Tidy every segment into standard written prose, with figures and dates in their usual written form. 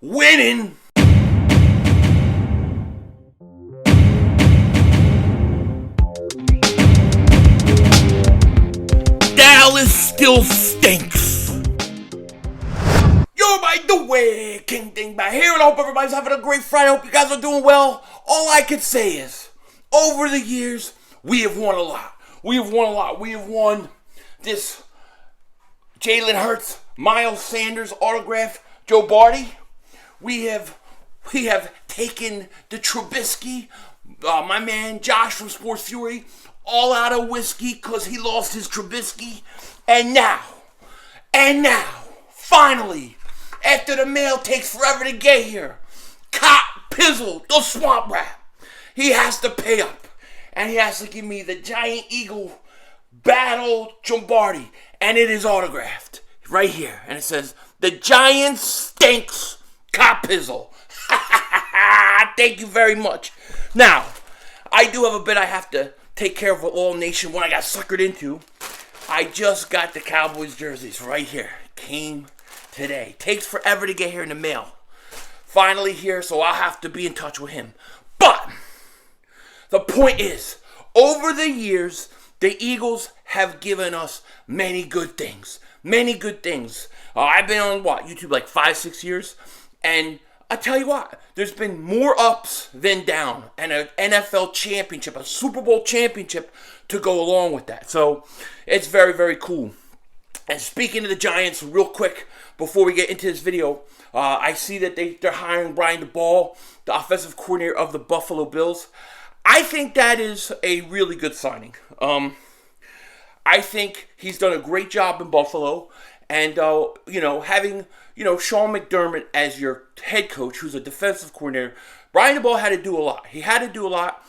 winning. Dallas still stinks. Yo, by the way, King Dingbat here, and I hope everybody's having a great Friday. I hope you guys are doing well. All I can say is, over the years, we have won a lot. We have won this Jalen Hurts, Miles Sanders autograph, Joe Barty. We have taken the Trubisky, my man Josh from Sports Fury, all out of whiskey because he lost his Trubisky. And now, finally, after the mail takes forever to get here, Cop Pizzle, the Swamp Rat, he has to pay up. And he has to give me the Giant Eagle Battle Jumbardi. And it is autographed right here. And it says, "The Giant Stinks, Cop Pizzle." Thank you very much. Now, I do have a bit I have to take care of with All Nation when I got suckered into. I just got the Cowboys jerseys right here. Came today. Takes forever to get here in the mail. Finally here, so I'll have to be in touch with him. But the point is, over the years, the Eagles have given us many good things. Many good things. I've been on, YouTube like 5-6 years. And I tell you what, there's been more ups than down. And an NFL championship, a Super Bowl championship to go along with that. So it's very, very cool. And speaking of the Giants, real quick, before we get into this video, I see that they're hiring Brian DeBall, the offensive coordinator of the Buffalo Bills. I think that is a really good signing. I think he's done a great job in Buffalo. And, having, Sean McDermott as your head coach, who's a defensive coordinator, Brian DeBall had to do a lot. He had to do a lot.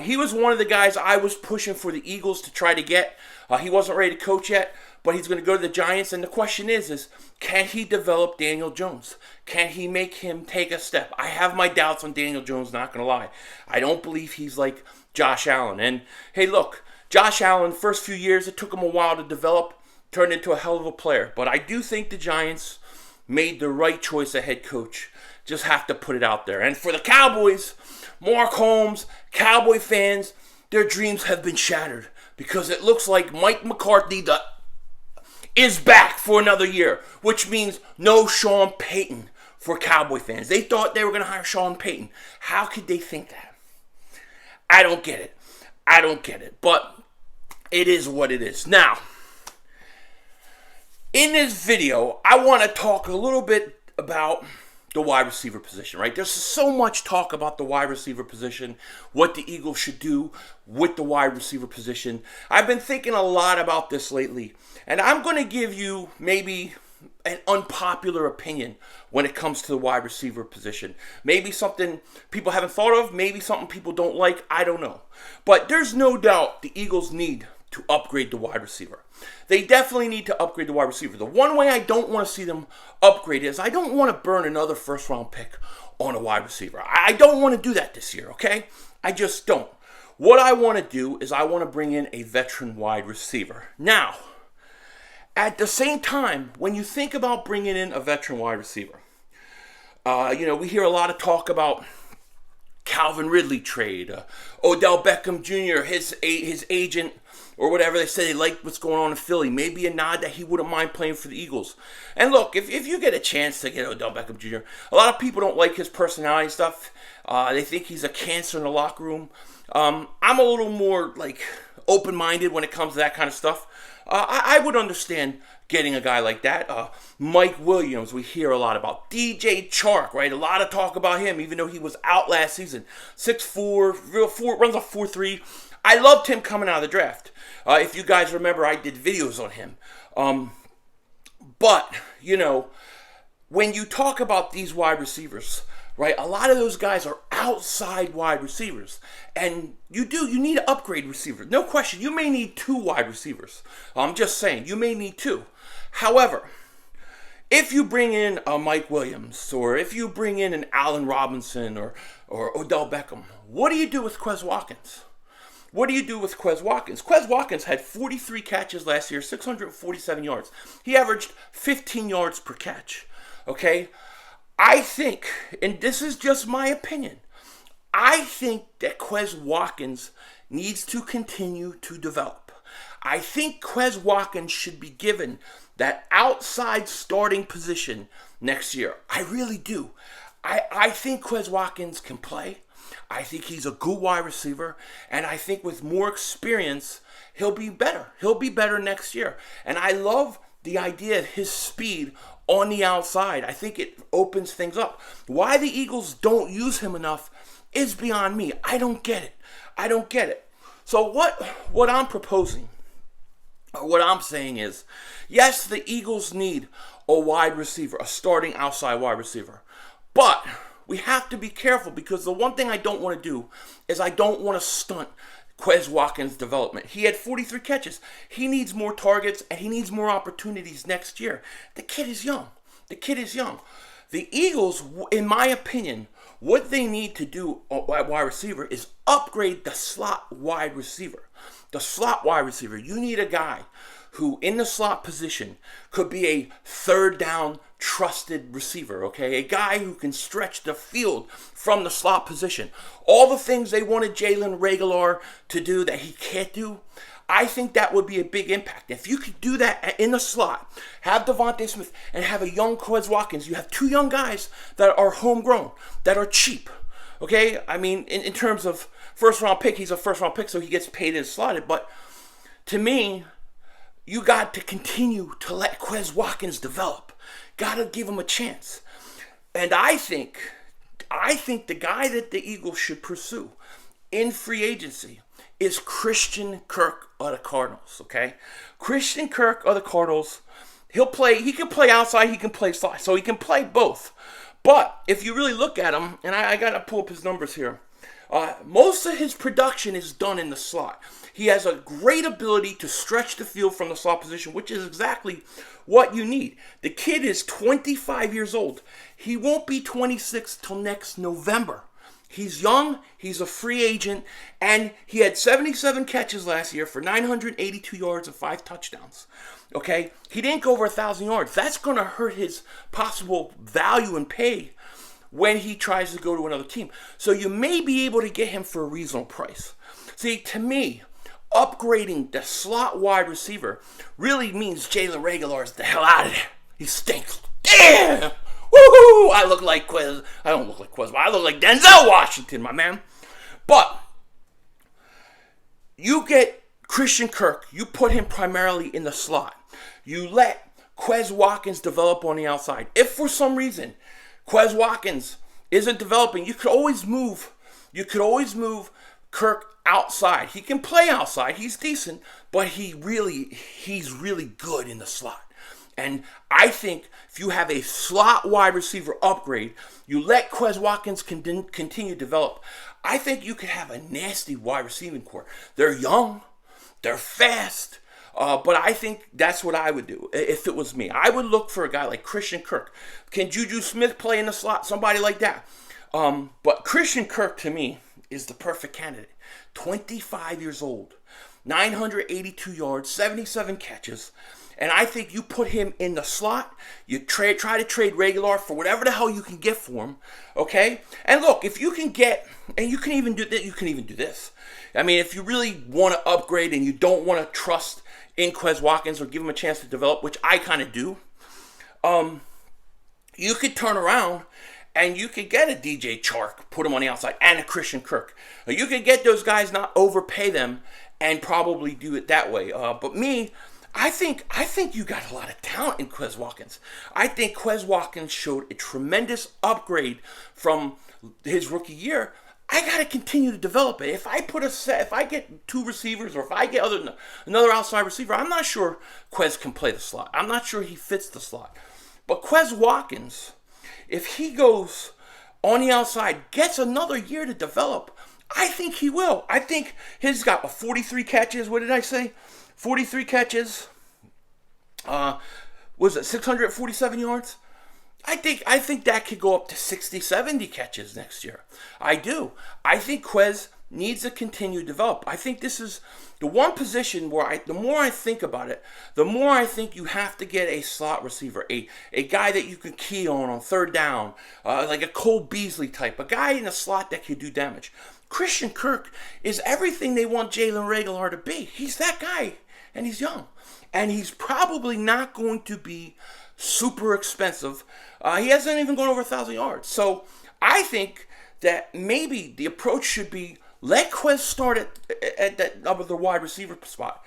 He was one of the guys I was pushing for the Eagles to try to get. He wasn't ready to coach yet, but he's going to go to the Giants. And the question is can he develop Daniel Jones? Can he make him take a step? I have my doubts on Daniel Jones, not going to lie. I don't believe he's like Josh Allen. And, hey, look, Josh Allen, first few years, it took him a while to develop, turned into a hell of a player. But I do think the Giants made the right choice of head coach. Just have to put it out there. And for the Cowboys, Mark Holmes, Cowboy fans, their dreams have been shattered because it looks like Mike McCarthy is back for another year, which means no Sean Payton for Cowboy fans. They thought they were going to hire Sean Payton. How could they think that? I don't get it. But it is what it is. Now, in this video, I want to talk a little bit about the wide receiver position, right? There's so much talk about the wide receiver position, what the Eagles should do with the wide receiver position. I've been thinking a lot about this lately, and I'm going to give you maybe an unpopular opinion when it comes to the wide receiver position. Maybe something people haven't thought of, maybe something people don't like, I don't know. But there's no doubt the Eagles need to upgrade the wide receiver. They definitely need to upgrade the wide receiver. The one way I don't want to see them upgrade is I don't want to burn another first-round pick on a wide receiver. I don't want to do that this year, okay? I just don't. What I want to do is I want to bring in a veteran wide receiver. Now, at the same time, when you think about bringing in a veteran wide receiver, we hear a lot of talk about Calvin Ridley trade, Odell Beckham Jr., his agent, or whatever. They say they like what's going on in Philly. Maybe a nod that he wouldn't mind playing for the Eagles. And look, if you get a chance to get Odell Beckham Jr., a lot of people don't like his personality stuff. They think he's a cancer in the locker room. I'm a little more open-minded when it comes to that kind of stuff. I would understand getting a guy like that. Mike Williams, we hear a lot about. DJ Chark, right? A lot of talk about him, even though he was out last season. 6'4", runs a 4.3. I loved him coming out of the draft. If you guys remember, I did videos on him. But, when you talk about these wide receivers, right, a lot of those guys are outside wide receivers. And you need to upgrade receivers. No question, you may need 2 wide receivers. I'm just saying, you may need 2. However, if you bring in a Mike Williams, or if you bring in an Allen Robinson, or Odell Beckham, what do you do with Quez Watkins? What do you do with Quez Watkins? Quez Watkins had 43 catches last year, 647 yards. He averaged 15 yards per catch. Okay? I think, and this is just my opinion, I think that Quez Watkins needs to continue to develop. I think Quez Watkins should be given that outside starting position next year. I really do. I think Quez Watkins can play. I think he's a good wide receiver. And I think with more experience, he'll be better. He'll be better next year. And I love the idea of his speed on the outside. I think it opens things up. Why the Eagles don't use him enough is beyond me. I don't get it. I don't get it. So what I'm proposing, or what I'm saying is, yes, the Eagles need a wide receiver, a starting outside wide receiver. But we have to be careful, because the one thing I don't want to do is I don't want to stunt Quez Watkins' development. He had 43 catches. He needs more targets, and he needs more opportunities next year. The kid is young. The kid is young. The Eagles, in my opinion, what they need to do at wide receiver is upgrade the slot wide receiver. The slot wide receiver. You need a guy who, in the slot position, could be a third down trusted receiver, okay? A guy who can stretch the field from the slot position. All the things they wanted Jalen Reagor to do that he can't do, I think that would be a big impact. If you could do that in the slot, have Devontae Smith and have a young Quez Watkins, you have two young guys that are homegrown, that are cheap, okay? I mean, in terms of first-round pick, he's a first-round pick, so he gets paid and slotted. But to me, you got to continue to let Quez Watkins develop. Got to give him a chance. And I think the guy that the Eagles should pursue in free agency is Christian Kirk of the Cardinals, okay? Christian Kirk of the Cardinals, he can play outside, he can play slot, so he can play both. But if you really look at him, and I got to pull up his numbers here, most of his production is done in the slot. He has a great ability to stretch the field from the slot position, which is exactly what you need. The kid is 25 years old. He won't be 26 till next November. He's young, he's a free agent, and he had 77 catches last year for 982 yards and 5 touchdowns. Okay? He didn't go over 1,000 yards. That's going to hurt his possible value and pay when he tries to go to another team. So you may be able to get him for a reasonable price. See, to me, upgrading the slot wide receiver really means Jalen Reagor is the hell out of there. He stinks. Damn! Woohoo! I look like Quez. I don't look like Quez, but I look like Denzel Washington, my man. But you get Christian Kirk. You put him primarily in the slot. You let Quez Watkins develop on the outside. If for some reason Quez Watkins isn't developing, you could always move Kirk outside. He can play outside. He's decent, but he's really good in the slot. And I think if you have a slot wide receiver upgrade, you let Quez Watkins continue to develop, I think you could have a nasty wide receiving core. They're young, they're fast, but I think that's what I would do if it was me. I would look for a guy like Christian Kirk. Can Juju Smith play in the slot? Somebody like that. But Christian Kirk, to me, is the perfect candidate. 25 years old, 982 yards, 77 catches. And I think you put him in the slot, you try to trade Reagor for whatever the hell you can get for him, okay? And look, if you can get, and you can even do this. I mean, if you really want to upgrade and you don't want to trust in Quez Watkins or give him a chance to develop, which I kind of do, you could turn around and you could get a DJ Chark, put him on the outside, and a Christian Kirk. You could get those guys, not overpay them, and probably do it that way. But me, I think you got a lot of talent in Quez Watkins. I think Quez Watkins showed a tremendous upgrade from his rookie year. I got to continue to develop it. If I get two receivers, or if I get another outside receiver, I'm not sure Quez can play the slot. I'm not sure he fits the slot. But Quez Watkins, if he goes on the outside, gets another year to develop, I think he will. I think he's got 43 catches. What did I say? 43 catches. Was it 647 yards? I think that could go up to 60, 70 catches next year. I do. I think Quez needs to continue to develop. I think this is the one position where the more I think about it, the more I think you have to get a slot receiver, a guy that you can key on third down, like a Cole Beasley type, a guy in the slot that can do damage. Christian Kirk is everything they want Jalen Reagor to be. He's that guy, and he's young. And he's probably not going to be super expensive. He hasn't even gone over 1,000 yards. So I think that maybe the approach should be let Quez start at that other wide receiver spot.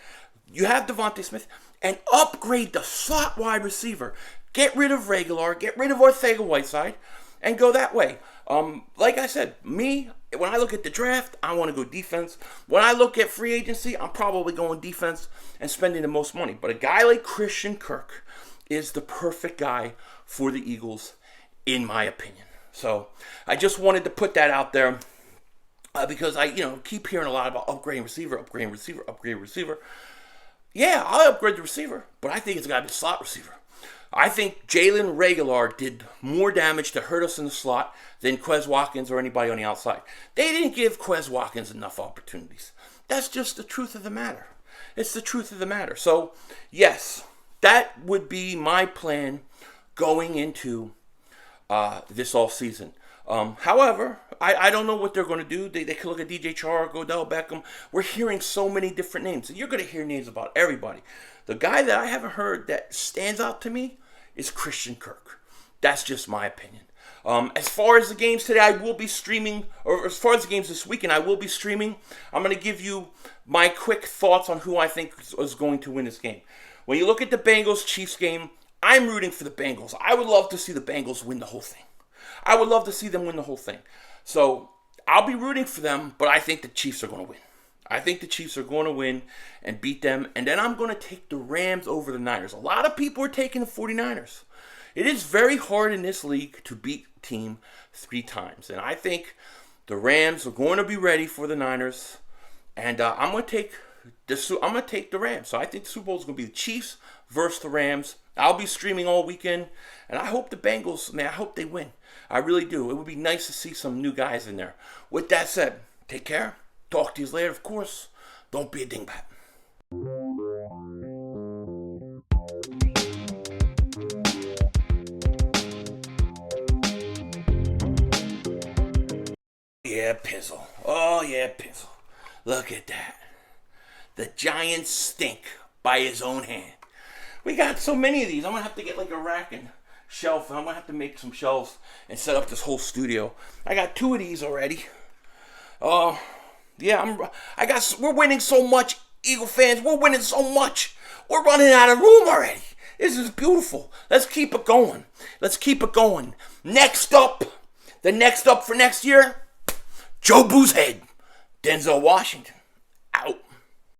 You have Devontae Smith, and upgrade the slot wide receiver. Get rid of Reagor, get rid of Ortega-Whiteside, and go that way. Like I said, when I look at the draft, I want to go defense. When I look at free agency, I'm probably going defense and spending the most money. But a guy like Christian Kirk is the perfect guy for the Eagles, in my opinion. So I just wanted to put that out there because I keep hearing a lot about upgrading receiver. Yeah, I'll upgrade the receiver, but I think it's got to be a slot receiver. I think Jalen Reagor did more damage to hurt us in the slot than Quez Watkins or anybody on the outside. They didn't give Quez Watkins enough opportunities. That's just the truth of the matter. It's the truth of the matter. So, yes, that would be my plan going into this off season. However, I don't know what they're going to do. They could look at DJ Chark, Odell Beckham. We're hearing so many different names. And you're going to hear names about everybody. The guy that I haven't heard that stands out to me is Christian Kirk. That's just my opinion. As far as the games today, I will be streaming, or as far as the games this weekend, I will be streaming. I'm going to give you my quick thoughts on who I think is going to win this game. When you look at the Bengals-Chiefs game, I'm rooting for the Bengals. I would love to see the Bengals win the whole thing. I would love to see them win the whole thing. So I'll be rooting for them, but I think the Chiefs are going to win. I think the Chiefs are going to win and beat them. And then I'm going to take the Rams over the Niners. A lot of people are taking the 49ers. It is very hard in this league to beat a team 3 times. And I think the Rams are going to be ready for the Niners. And I'm going to take the Rams. So I think the Super Bowl is going to be the Chiefs versus the Rams. I'll be streaming all weekend. And I hope the Bengals, I hope they win. I really do. It would be nice to see some new guys in there. With that said, take care. Talk to you later, of course. Don't be a dingbat. Yeah, Pizzle. Oh, yeah, Pizzle. Look at that. The Giants stink by his own hand. We got so many of these. I'm going to have to get like a rack and shelf. And I'm going to have to make some shelves and set up this whole studio. I got 2 of these already. Yeah, we're winning so much, Eagle fans. We're winning so much. We're running out of room already. This is beautiful. Let's keep it going. Next up for next year, Joe Boo's head, Denzel Washington.